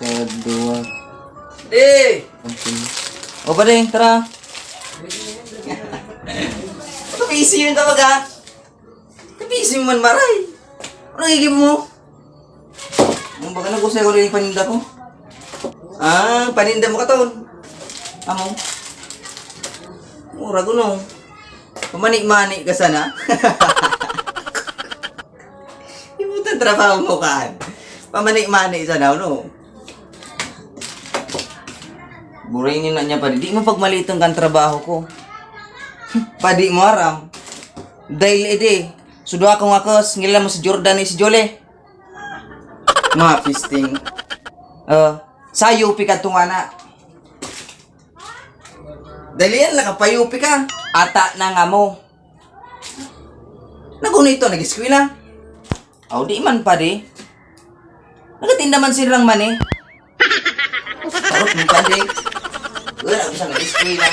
Sa dua. Eh! O pa rin, tara. Busy yun tawag ha? Busy mo man maray. Ano nagiging mo? Baka nagusay ko rin yung paninda ko. Ah, paninda mo ka taon. Amo. Mura ko no. Pamani-mani ka sana. Ibutan trabaho mo ka. Pamani-mani sana no. Burayin na niya pa. Di mo pagmalitan kang trabaho ko. Padi mo aram. Dahil ede, sudwa akong akos, ngila mo si Jordan ni si Jole. Mga pisting. Sayo pi ka tunga na. Dali yan lang, kapayupi ka. Ata na nga mo. Nagunito, nag-eskwila. Aw, di man pa di. Nagatinda man silang man eh. Tarot mo pa di. Wala ko sa nag-eskwila.